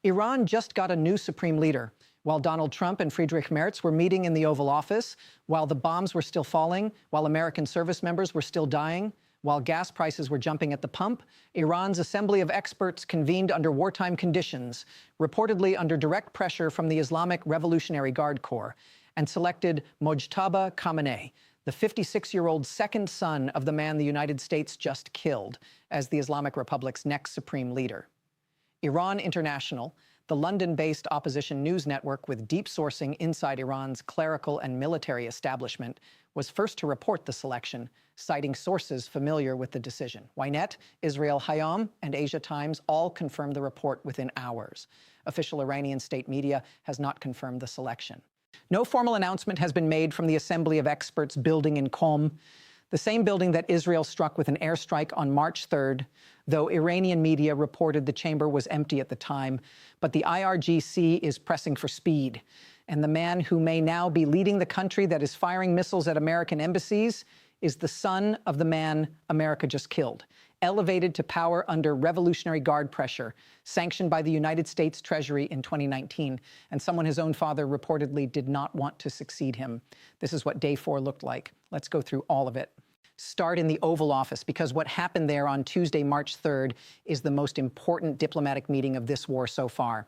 Iran just got a new supreme leader. While Donald Trump and Friedrich Merz were meeting in the Oval Office, while the bombs were still falling, while American service members were still dying, while gas prices were jumping at the pump, Iran's assembly of experts convened under wartime conditions, reportedly under direct pressure from the Islamic Revolutionary Guard Corps, and selected Mojtaba Khamenei, the 56-year-old second son of the man the United States just killed, as the Islamic Republic's next supreme leader. Iran International, the London-based opposition news network with deep sourcing inside Iran's clerical and military establishment, was first to report the selection, citing sources familiar with the decision. Ynet, Israel Hayom, and Asia Times all confirmed the report within hours. Official Iranian state media has not confirmed the selection. No formal announcement has been made from the Assembly of Experts building in Qom, the same building that Israel struck with an airstrike on March 3rd, though Iranian media reported the chamber was empty at the time. But the IRGC is pressing for speed. And the man who may now be leading the country that is firing missiles at American embassies is the son of the man America just killed, elevated to power under Revolutionary Guard pressure, sanctioned by the United States Treasury in 2019, and someone his own father reportedly did not want to succeed him. This is what Day 4 looked like. Let's go through all of it. Start in the Oval Office, because what happened there on Tuesday, March 3rd, is the most important diplomatic meeting of this war so far.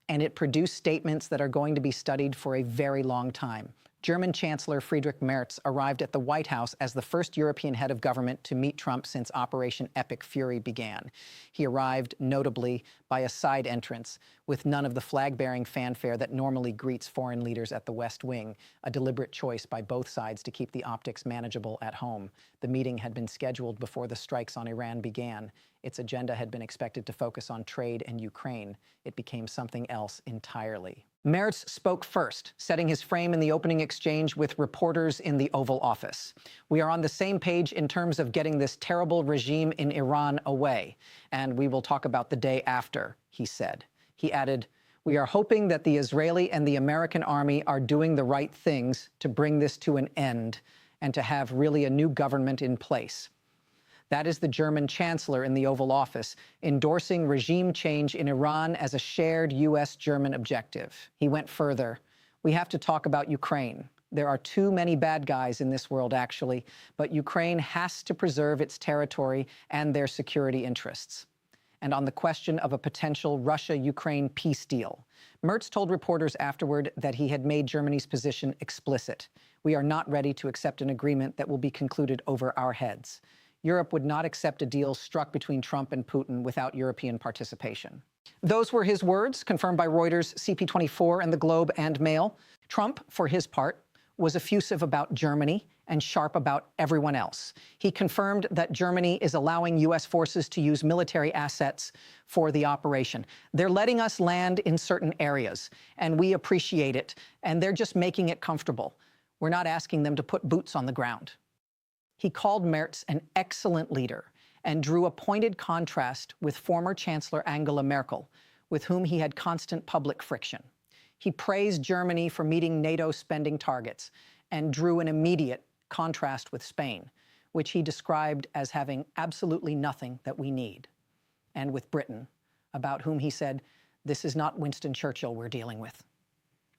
And it produced statements that are going to be studied for a very long time. German Chancellor Friedrich Merz arrived at the White House as the first European head of government to meet Trump since Operation Epic Fury began. He arrived, notably, by a side entrance, with none of the flag-bearing fanfare that normally greets foreign leaders at the West Wing, a deliberate choice by both sides to keep the optics manageable at home. The meeting had been scheduled before the strikes on Iran began. Its agenda had been expected to focus on trade and Ukraine. It became something else entirely. Merz spoke first, setting his frame in the opening exchange with reporters in the Oval Office. We are on the same page in terms of getting this terrible regime in Iran away, and we will talk about the day after, he said. He added, "We are hoping that the Israeli and the American army are doing the right things to bring this to an end and to have really a new government in place." That is the German Chancellor in the Oval Office, endorsing regime change in Iran as a shared U.S.-German objective. He went further. We have to talk about Ukraine. There are too many bad guys in this world, actually, but Ukraine has to preserve its territory and their security interests. And on the question of a potential Russia-Ukraine peace deal, Merz told reporters afterward that he had made Germany's position explicit. We are not ready to accept an agreement that will be concluded over our heads. Europe would not accept a deal struck between Trump and Putin without European participation. Those were his words, confirmed by Reuters, CP24, and The Globe and Mail. Trump, for his part, was effusive about Germany and sharp about everyone else. He confirmed that Germany is allowing U.S. forces to use military assets for the operation. They're letting us land in certain areas, and we appreciate it, and they're just making it comfortable. We're not asking them to put boots on the ground. He called Merz an excellent leader and drew a pointed contrast with former Chancellor Angela Merkel, with whom he had constant public friction. He praised Germany for meeting NATO spending targets and drew an immediate contrast with Spain, which he described as having absolutely nothing that we need, and with Britain, about whom he said, "This is not Winston Churchill we're dealing with."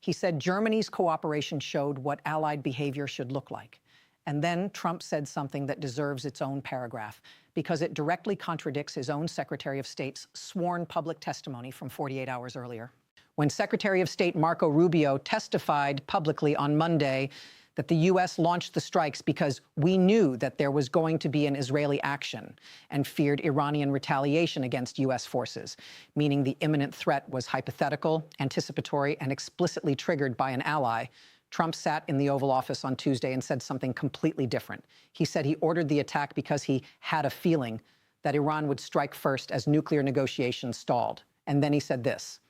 He said Germany's cooperation showed what allied behavior should look like. And then Trump said something that deserves its own paragraph, because it directly contradicts his own Secretary of State's sworn public testimony from 48 hours earlier. When Secretary of State Marco Rubio testified publicly on Monday that the U.S. launched the strikes because we knew that there was going to be an Israeli action and feared Iranian retaliation against U.S. forces, meaning the imminent threat was hypothetical, anticipatory, and explicitly triggered by an ally, Trump sat in the Oval Office on Tuesday and said something completely different. He said he ordered the attack because he had a feeling that Iran would strike first as nuclear negotiations stalled. And then he said this: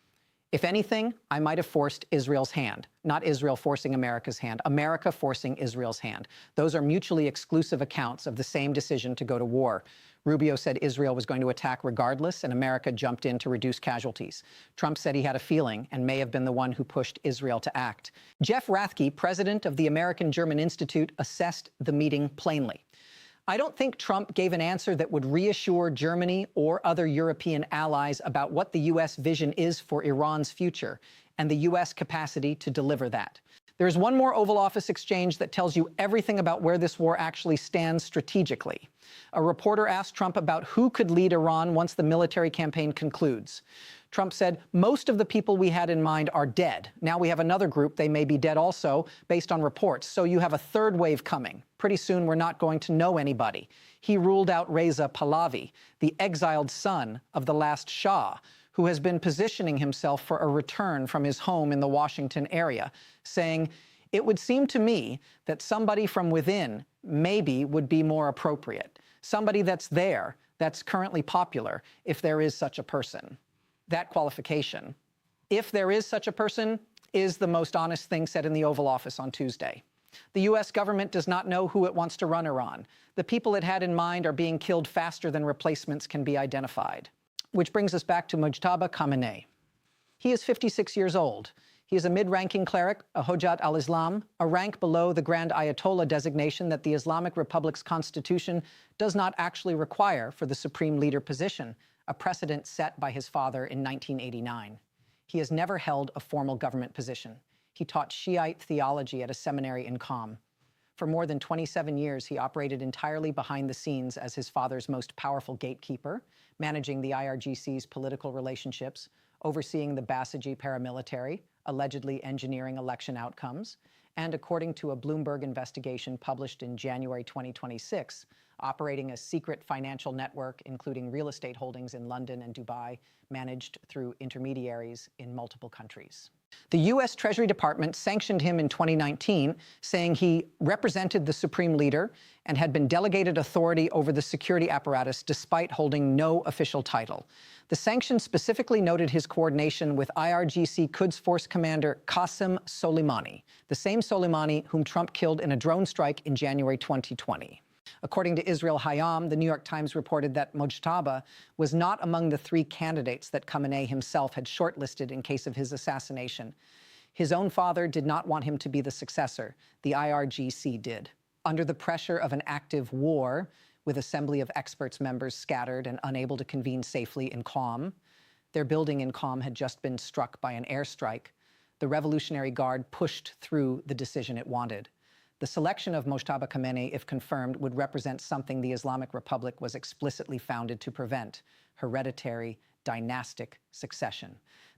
"If anything, I might have forced Israel's hand, not Israel forcing America's hand, America forcing Israel's hand. Those are mutually exclusive accounts of the same decision to go to war." Rubio said Israel was going to attack regardless, and America jumped in to reduce casualties. Trump said he had a feeling and may have been the one who pushed Israel to act. Jeff Rathke, president of the American-German Institute, assessed the meeting plainly. I don't think Trump gave an answer that would reassure Germany or other European allies about what the U.S. vision is for Iran's future and the U.S. capacity to deliver that. There's one more Oval Office exchange that tells you everything about where this war actually stands strategically. A reporter asked Trump about who could lead Iran once the military campaign concludes. Trump said, most of the people we had in mind are dead. Now we have another group, they may be dead also, based on reports. So you have a third wave coming. Pretty soon we're not going to know anybody. He ruled out Reza Pahlavi, the exiled son of the last Shah, who has been positioning himself for a return from his home in the Washington area, saying, it would seem to me that somebody from within maybe would be more appropriate. Somebody that's there, that's currently popular, if there is such a person. That qualification, if there is such a person, is the most honest thing said in the Oval Office on Tuesday. The U.S. government does not know who it wants to run Iran. The people it had in mind are being killed faster than replacements can be identified. Which brings us back to Mojtaba Khamenei. He is 56 years old. He is a mid-ranking cleric, a Hojat al-Islam, a rank below the Grand Ayatollah designation that the Islamic Republic's constitution does not actually require for the Supreme Leader position, a precedent set by his father in 1989. He has never held a formal government position. He taught Shiite theology at a seminary in Qom. For more than 27 years, he operated entirely behind the scenes as his father's most powerful gatekeeper, managing the IRGC's political relationships, overseeing the Basij paramilitary, allegedly engineering election outcomes, and according to a Bloomberg investigation published in January 2026, operating a secret financial network, including real estate holdings in London and Dubai, managed through intermediaries in multiple countries. The U.S. Treasury Department sanctioned him in 2019, saying he represented the Supreme Leader and had been delegated authority over the security apparatus despite holding no official title. The sanctions specifically noted his coordination with IRGC Quds Force Commander Qasem Soleimani, the same Soleimani whom Trump killed in a drone strike in January 2020. According to Israel Hayom, the New York Times reported that Mojtaba was not among the 3 candidates that Khamenei himself had shortlisted in case of his assassination. His own father did not want him to be the successor. The IRGC did. Under the pressure of an active war, with Assembly of Experts members scattered and unable to convene safely in Qom, their building in Qom had just been struck by an airstrike. The Revolutionary Guard pushed through the decision it wanted. The selection of Mojtaba Khamenei, if confirmed, would represent something the Islamic Republic was explicitly founded to prevent: hereditary, dynastic succession.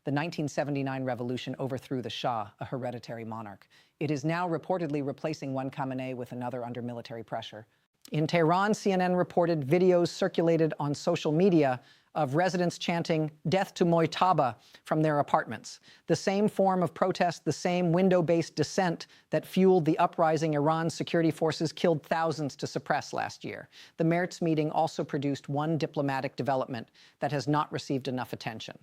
The 1979 revolution overthrew the Shah, a hereditary monarch. It is now reportedly replacing one Khamenei with another under military pressure. In Tehran, CNN reported videos circulated on social media of residents chanting "Death to Mojtaba" from their apartments. The same form of protest, the same window-based dissent that fueled the uprising Iran's security forces killed thousands to suppress last year. The Merz meeting also produced one diplomatic development that has not received enough attention.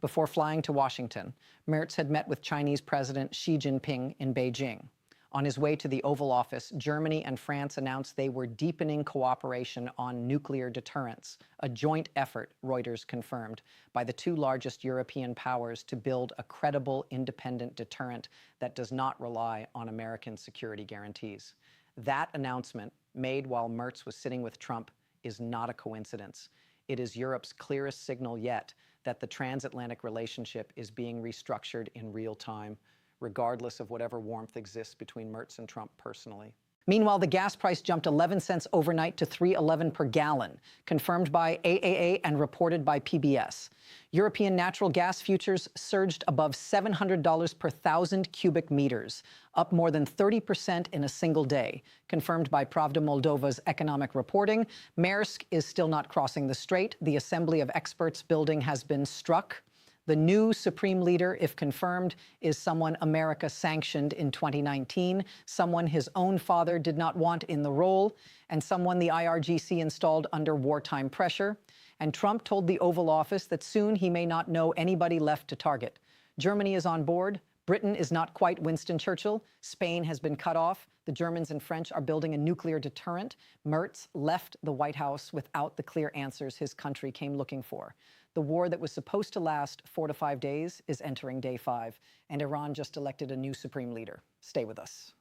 Before flying to Washington, Merz had met with Chinese President Xi Jinping in Beijing. On his way to the Oval Office, Germany and France announced they were deepening cooperation on nuclear deterrence, a joint effort, Reuters confirmed, by the 2 largest European powers to build a credible, independent deterrent that does not rely on American security guarantees. That announcement, made while Merz was sitting with Trump, is not a coincidence. It is Europe's clearest signal yet that the transatlantic relationship is being restructured in real time, regardless of whatever warmth exists between Merz and Trump personally. Meanwhile, the gas price jumped 11 cents overnight to $3.11 per gallon, confirmed by AAA and reported by PBS. European natural gas futures surged above $700 per 1,000 cubic meters, up more than 30% in a single day, confirmed by Pravda Moldova's economic reporting. Maersk is still not crossing the strait. The Assembly of Experts building has been struck. The new Supreme Leader, if confirmed, is someone America sanctioned in 2019, someone his own father did not want in the role, and someone the IRGC installed under wartime pressure. And Trump told the Oval Office that soon he may not know anybody left to target. Germany is on board. Britain is not quite Winston Churchill. Spain has been cut off. The Germans and French are building a nuclear deterrent. Merz left the White House without the clear answers his country came looking for. The war that was supposed to last 4 to 5 days is entering day 5, and Iran just elected a new Supreme Leader. Stay with us.